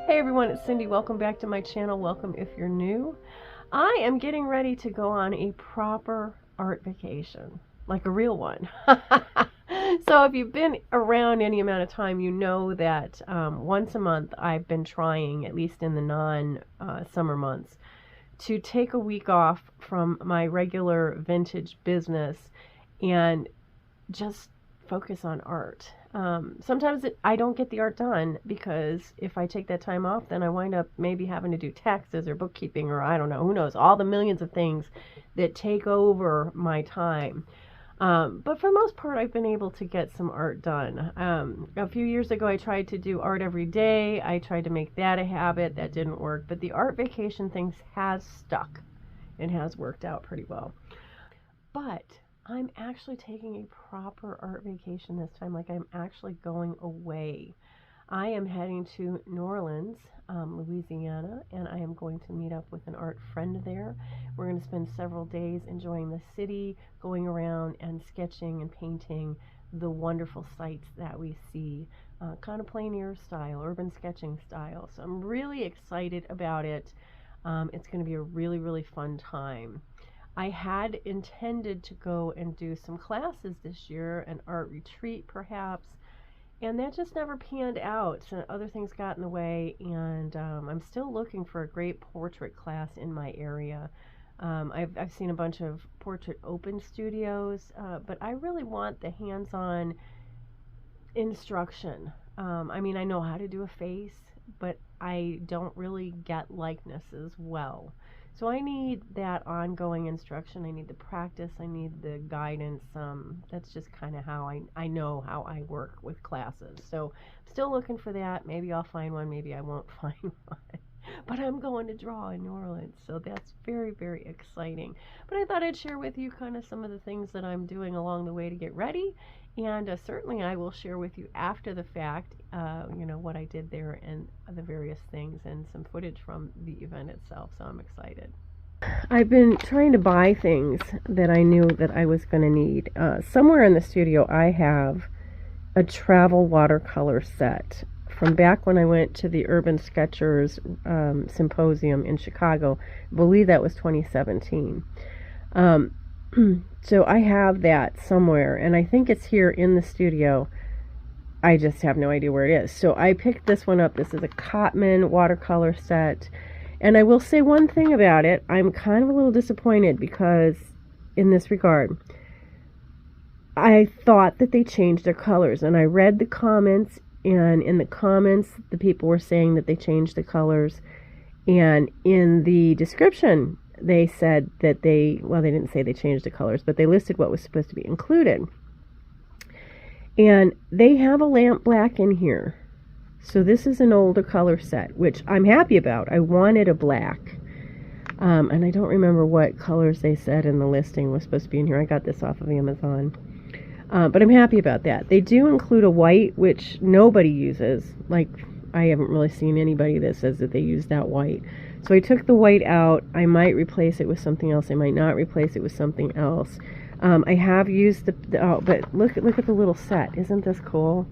Hey everyone, it's Cyndi. Welcome back to my channel. Welcome if you're new. I am getting ready to go on a proper art vacation, like a real one. So if you've been around any amount of time, you know that once a month I've been trying, at least in the non-summer months, to take a week off from my regular vintage business and just focus on art. Sometimes I don't get the art done because if I take that time off, then I wind up maybe having to do taxes or bookkeeping or I don't know, who knows, all the millions of things that take over my time. But for the most part, I've been able to get some art done. A few years ago, I tried to do art every day. I tried to make that a habit. That didn't work. But the art vacation thing has stuck and has worked out pretty well. But I'm actually taking a proper art vacation this time, like I'm actually going away. I am heading to New Orleans, Louisiana, and I am going to meet up with an art friend there. We're going to spend several days enjoying the city, going around and sketching and painting the wonderful sights that we see, kind of plein air style, urban sketching style. So I'm really excited about it. It's going to be a really, really fun time. I had intended to go and do some classes this year, an art retreat perhaps, and that just never panned out. So other things got in the way, and I'm still looking for a great portrait class in my area. I've seen a bunch of portrait open studios, but I really want the hands-on instruction. I mean, I know how to do a face, but I don't really get likenesses well. So I need that ongoing instruction. I need the practice. I need the guidance. That's just kind of how I know how I work with classes. So I'm still looking for that. Maybe I'll find one. Maybe I won't find one. But I'm going to draw in New Orleans. So that's very, very exciting. But I thought I'd share with you kind of some of the things that I'm doing along the way to get ready. And certainly I will share with you after the fact, what I did there and the various things and some footage from the event itself. So I'm excited. I've been trying to buy things that I knew that I was going to need. Somewhere in the studio I have a travel watercolor set from back when I went to the Urban Sketchers Symposium in Chicago. I believe that was 2017. So I have that somewhere, and I think it's here in the studio. I just have no idea where it is. So I picked this one up. This is a Cotman watercolor set. And I will say one thing about it. I'm kind of a little disappointed because in this regard, I thought that they changed their colors. And I read the comments, and in the comments, the people were saying that they changed the colors. And in the description, they said that they didn't say they changed the colors, but they listed what was supposed to be included. And they have a lamp black in here. So this is an older color set, which I'm happy about. I wanted a black. And I don't remember what colors they said in the listing was supposed to be in here. I got this off of Amazon. But I'm happy about that. They do include a white, which nobody uses. Like, I haven't really seen anybody that says that they use that white. So I took the white out. I might replace it with something else. I might not replace it with something else. I have used but look at the little set. Isn't this cool?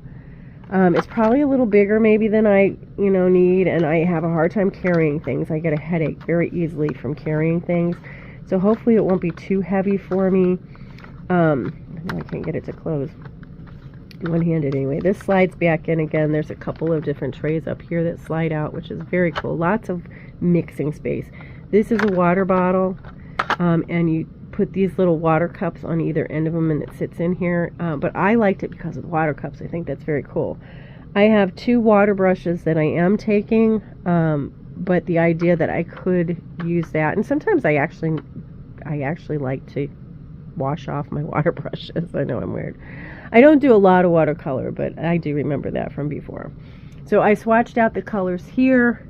It's probably a little bigger maybe than I, need, and I have a hard time carrying things. I get a headache very easily from carrying things. So hopefully it won't be too heavy for me. I can't get it to close. One-handed anyway. This slides back in again. There's a couple of different trays up here that slide out, which is very cool. Lots of mixing space. This is a water bottle, and you put these little water cups on either end of them, and it sits in here. But I liked it because of the water cups. I think that's very cool. I have 2 water brushes that I am taking, but the idea that I could use that, and sometimes I actually like to wash off my water brushes. I know I'm weird. I don't do a lot of watercolor, but I do remember that from before. So I swatched out the colors here.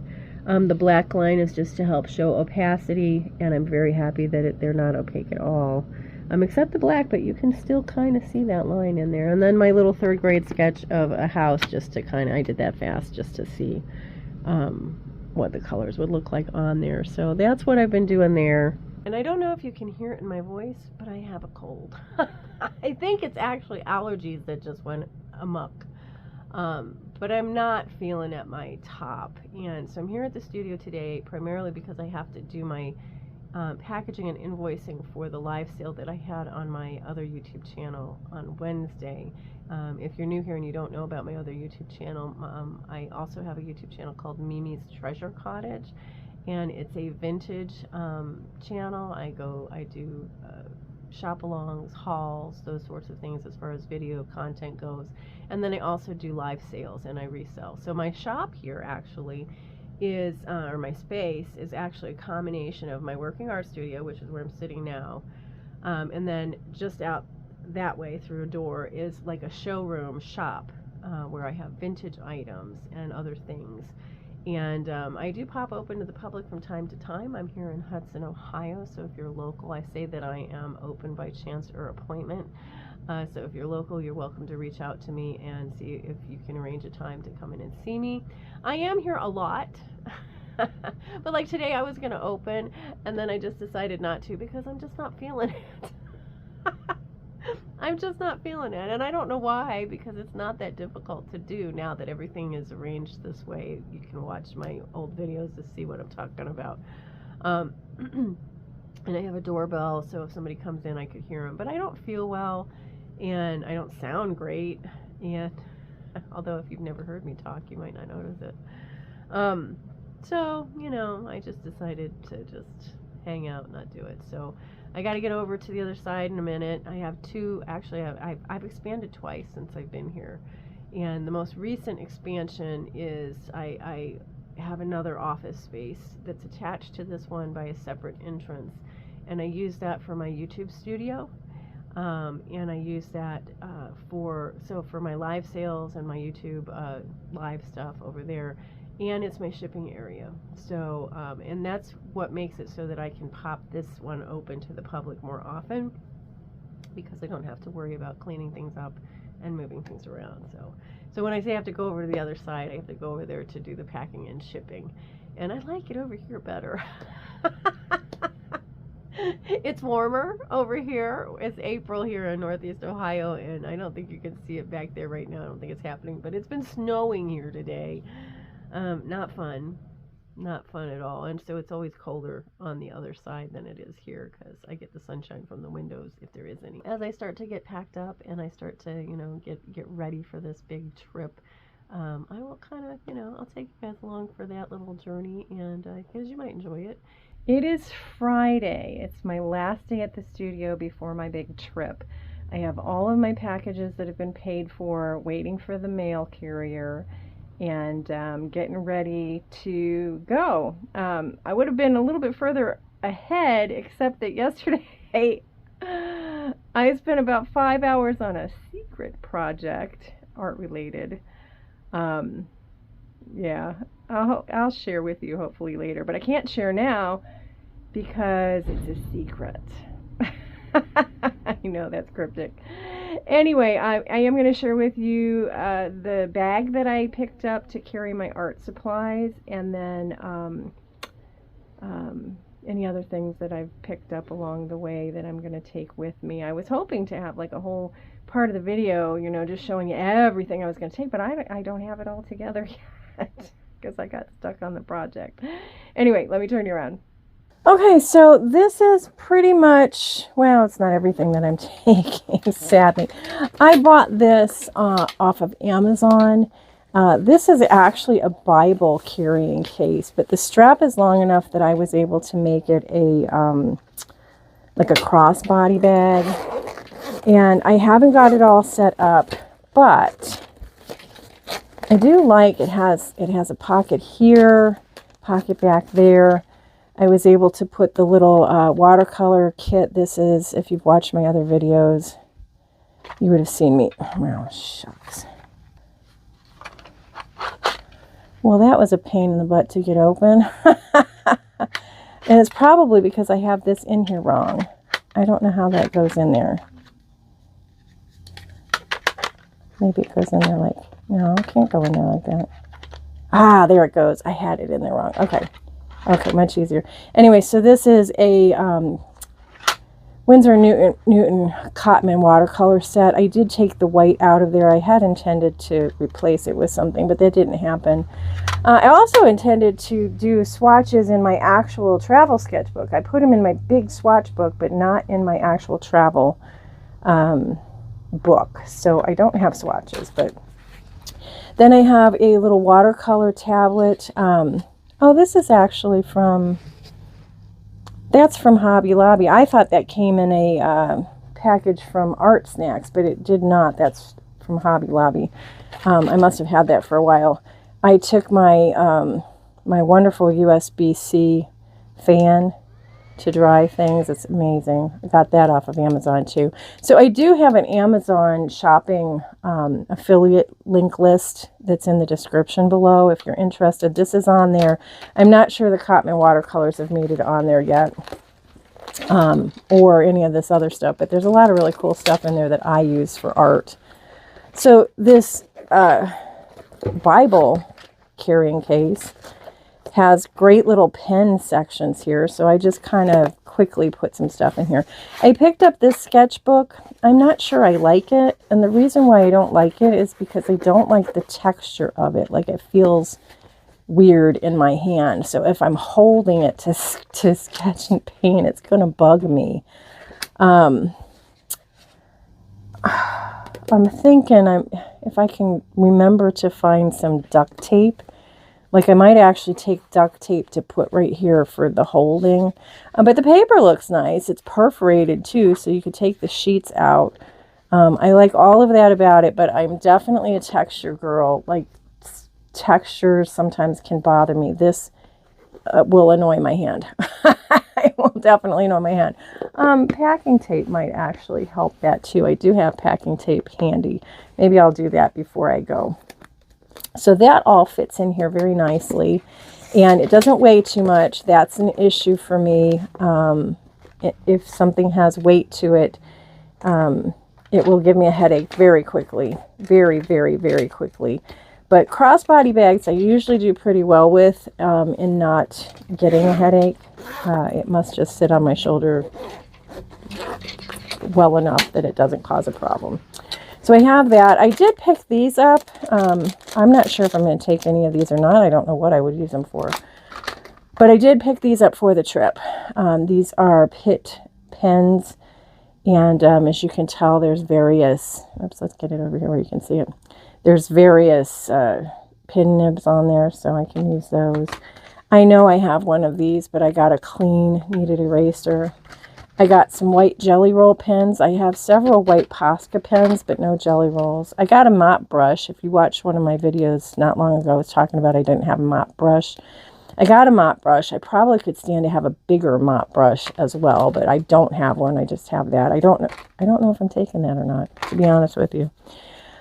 The black line is just to help show opacity, and I'm very happy that they're not opaque at all. Except the black, but you can still kind of see that line in there. And then my little 3rd grade sketch of a house, just to I did that fast just to see what the colors would look like on there. So that's what I've been doing there. And I don't know if you can hear it in my voice, but I have a cold. I think it's actually allergies that just went amok. But I'm not feeling at my top. And so I'm here at the studio today primarily because I have to do my packaging and invoicing for the live sale that I had on my other YouTube channel on Wednesday. If you're new here and you don't know about my other YouTube channel, I also have a YouTube channel called Mimi's Treasure Cottage, and it's a vintage channel. I do shop-alongs, hauls, those sorts of things as far as video content goes. And then I also do live sales and I resell. So my shop here actually is, or my space is actually a combination of my working art studio, which is where I'm sitting now, and then just out that way through a door is like a showroom shop where I have vintage items and other things. And I do pop open to the public from time to time. I'm here in Hudson, Ohio, so if you're local, I say that I am open by chance or appointment. So if you're local, you're welcome to reach out to me and see if you can arrange a time to come in and see me. I am here a lot, but like today I was going to open, and then I just decided not to because I'm just not feeling it. I'm just not feeling it, and I don't know why, because it's not that difficult to do now that everything is arranged this way. You can watch my old videos to see what I'm talking about. And I have a doorbell, so if somebody comes in, I could hear them. But I don't feel well, and I don't sound great, and although if you've never heard me talk, you might not notice it. So, you know, I just decided to just hang out and not do it. So I got to get over to the other side in a minute. I have two, actually, I've expanded twice since I've been here. And the most recent expansion is I have another office space that's attached to this one by a separate entrance. And I use that for my YouTube studio. And I use that for my live sales and my YouTube live stuff over there. And it's my shipping area. So, and that's what makes it so that I can pop this one open to the public more often, because I don't have to worry about cleaning things up and moving things around. So when I say I have to go over to the other side, I have to go over there to do the packing and shipping. And I like it over here better. It's warmer over here. It's April here in Northeast Ohio, and I don't think you can see it back there right now. I don't think it's happening, but it's been snowing here today. Not fun at all. And so it's always colder on the other side than it is here, because I get the sunshine from the windows if there is any. As I start to get packed up and I start to, you know, get ready for this big trip, I will kind of, you know, I'll take you guys along for that little journey, and because you might enjoy it. It is Friday. It's my last day at the studio before my big trip. I have all of my packages that have been paid for, waiting for the mail carrier, and getting ready to go. I would have been a little bit further ahead, except that yesterday I spent about 5 hours on a secret project, art related. Yeah, I'll share with you hopefully later, but I can't share now because it's a secret. I know that's cryptic. Anyway, I am going to share with you the bag that I picked up to carry my art supplies, and then any other things that I've picked up along the way that I'm going to take with me. I was hoping to have like a whole part of the video, you know, just showing you everything I was going to take, but I don't have it all together yet because I got stuck on the project. Anyway, let me turn you around. Okay, so this is pretty much, well, it's not everything that I'm taking, sadly. I bought this off of Amazon. This is actually a Bible carrying case, but the strap is long enough that I was able to make it a like a crossbody bag. And I haven't got it all set up, but I do like it has a pocket here, pocket back there. I was able to put the little watercolor kit. This is, if you've watched my other videos, you would have seen me. Oh, shucks. Well, that was a pain in the butt to get open. And it's probably because I have this in here wrong. I don't know how that goes in there. Maybe it goes in there like, no, it can't go in there like that. Ah, there it goes. I had it in there wrong. Okay. Okay, much easier. Anyway, so this is a, Winsor Newton Cotman watercolor set. I did take the white out of there. I had intended to replace it with something, but that didn't happen. I also intended to do swatches in my actual travel sketchbook. I put them in my big swatch book, but not in my actual travel book. So I don't have swatches, but then I have a little watercolor tablet. Oh, this is actually that's from Hobby Lobby. I thought that came in a package from Art Snacks, but it did not. That's from Hobby Lobby. I must have had that for a while. I took my my wonderful USB-C fan to dry things. It's amazing. I got that off of Amazon too. So I do have an Amazon shopping affiliate link list that's in the description below if you're interested. This is on there. I'm not sure the Cotman watercolors have made it on there yet, or any of this other stuff, but there's a lot of really cool stuff in there that I use for art. So this Bible carrying case has great little pen sections here, so I just kind of quickly put some stuff in here. I picked up this sketchbook. I'm not sure I like it, and the reason why I don't like it is because I don't like the texture of it. Like, it feels weird in my hand, so if I'm holding it to sketch and paint, it's going to bug me. I'm thinking if I can remember to find some duct tape. Like, I might actually take duct tape to put right here for the holding. But the paper looks nice. It's perforated too, so you could take the sheets out. I like all of that about it, but I'm definitely a texture girl. Like, textures sometimes can bother me. This will annoy my hand. It will definitely annoy my hand. Packing tape might actually help that too. I do have packing tape handy. Maybe I'll do that before I go. So that all fits in here very nicely, and it doesn't weigh too much. That's an issue for me. If something has weight to it, it will give me a headache very quickly. Very, very, very quickly. But crossbody bags I usually do pretty well with in not getting a headache. It must just sit on my shoulder well enough that it doesn't cause a problem. So I have that. I did pick these up. I'm not sure if I'm going to take any of these or not. I don't know what I would use them for. But I did pick these up for the trip. These are Pitt pens. And as you can tell, there's various... Oops, let's get it over here where you can see it. There's various pin nibs on there, so I can use those. I know I have one of these, but I got a clean kneaded eraser. I got some white jelly roll pens. I have several white Posca pens, but no jelly rolls. I got a mop brush. If you watched one of my videos not long ago, I was talking about I didn't have a mop brush. I got a mop brush. I probably could stand to have a bigger mop brush as well, but I don't have one. I just have that. I don't know if I'm taking that or not, to be honest with you.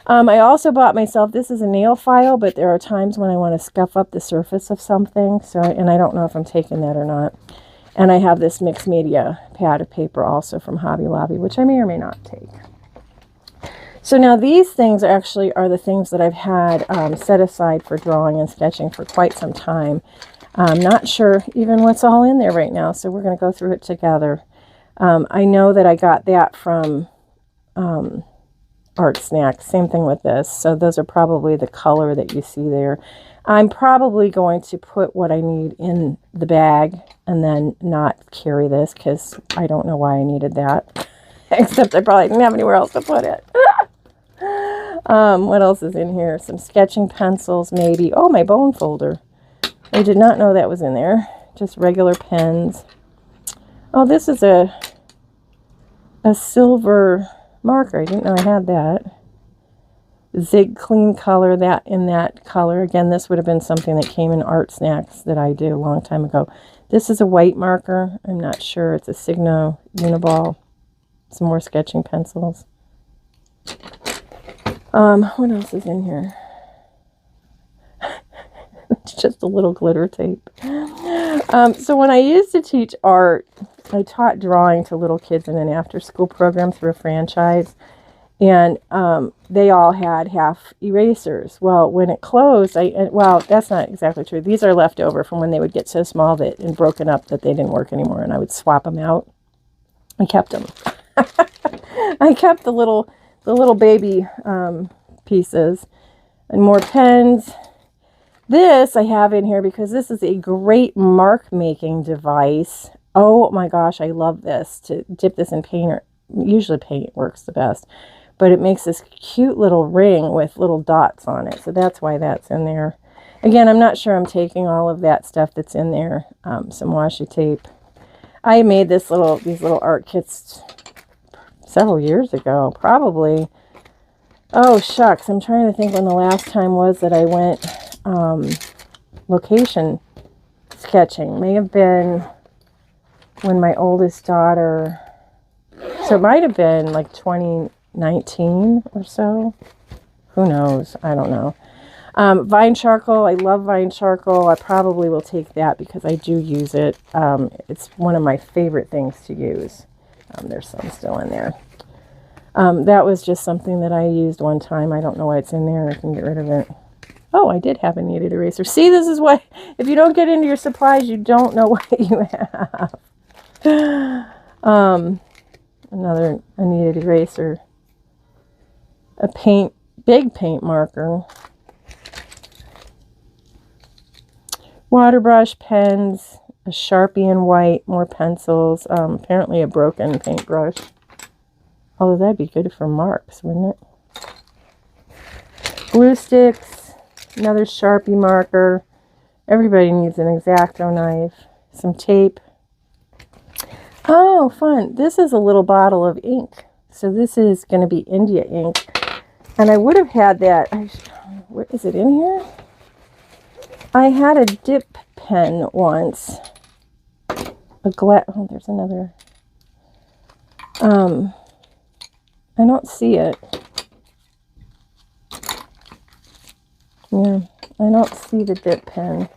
I also bought myself, this is a nail file, but there are times when I want to scuff up the surface of something, and I don't know if I'm taking that or not. And I have this mixed media pad of paper also from Hobby Lobby, which I may or may not take. So now these things actually are the things that I've had set aside for drawing and sketching for quite some time. I'm not sure even what's all in there right now, so we're going to go through it together. I know that I got that from Art Snacks. Same thing with this. So those are probably the color that you see there. I'm probably going to put what I need in the bag and then not carry this because I don't know why I needed that. Except I probably didn't have anywhere else to put it. What else is in here? Some sketching pencils, maybe. Oh, my bone folder. I did not know that was in there. Just regular pens. Oh, this is a silver marker. I didn't know I had that. Zig Clean color, that in that color. Again, this would have been something that came in Art Snacks that I did a long time ago. This is a white marker. I'm not sure. It's a Signo Uniball. Some more sketching pencils. What else is in here? It's just a little glitter tape. So when I used to teach art, I taught drawing to little kids in an after-school program through a franchise. And they all had half erasers. Well, when it closed, well, that's not exactly true. These are left over from when they would get so small that and broken up that they didn't work anymore, and I would swap them out. I kept them. I kept the little baby pieces. And more pens. This I have in here because this is a great mark making device. Oh my gosh, I love this. To dip this in paint, or usually paint works the best. But it makes this cute little ring with little dots on it. So that's why that's in there. Again, I'm not sure I'm taking all of that stuff that's in there. Some washi tape. I made these little art kits several years ago, probably. Oh, shucks. I'm trying to think when the last time was that I went location sketching. May have been when my oldest daughter, so it might have been like 2019 or so. Who knows? I don't know. Vine charcoal. I love vine charcoal. I probably will take that because I do use it. It's one of my favorite things to use. There's some still in there. That was just something that I used one time. I don't know why it's in there. I can get rid of it. Oh, I did have a kneaded eraser. See, this is why, if you don't get into your supplies, you don't know what you have. A kneaded eraser. A big paint marker. Water brush, pens, a Sharpie in white, more pencils, apparently a broken paintbrush. Although that'd be good for marks, wouldn't it? Glue sticks, another Sharpie marker. Everybody needs an X-Acto knife. Some tape. Oh, fun. This is a little bottle of ink. So this is going to be India ink. And I would have had that. Where is it in here? I had a dip pen once. Oh, there's another. I don't see it. Yeah, I don't see the dip pen,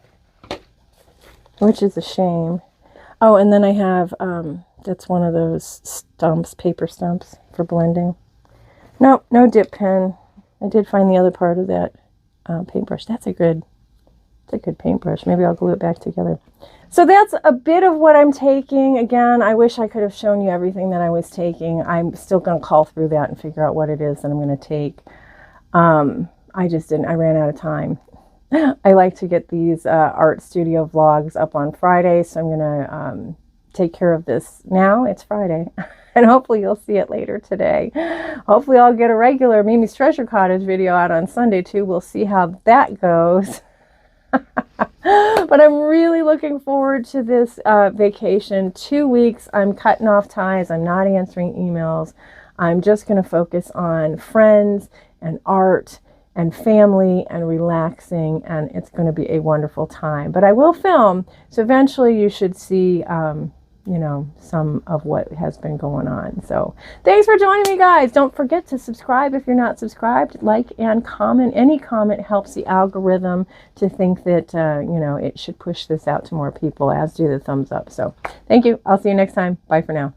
which is a shame. Oh, and then I have, that's one of those stumps, paper stumps for blending. Nope, no dip pen. I did find the other part of that paintbrush. It's a good paintbrush. Maybe I'll glue it back together. So that's a bit of what I'm taking. Again, I wish I could have shown you everything that I was taking. I'm still going to call through that and figure out what it is that I'm going to take. I just didn't. I ran out of time. I like to get these art studio vlogs up on Friday, so I'm going to take care of this now. It's Friday. And hopefully you'll see it later today. Hopefully I'll get a regular Mimi's Treasure Cottage video out on Sunday too. We'll see how that goes. But I'm really looking forward to this vacation. 2 weeks. I'm cutting off ties. I'm not answering emails. I'm just going to focus on friends and art and family and relaxing, and it's going to be a wonderful time. But I will film, so eventually you should see you know, some of what has been going on. So thanks for joining me, guys. Don't forget to subscribe if you're not subscribed. Like and comment. Any comment helps the algorithm to think that you know, it should push this out to more people, as do the thumbs up. So thank you. I'll see you next time. Bye for now.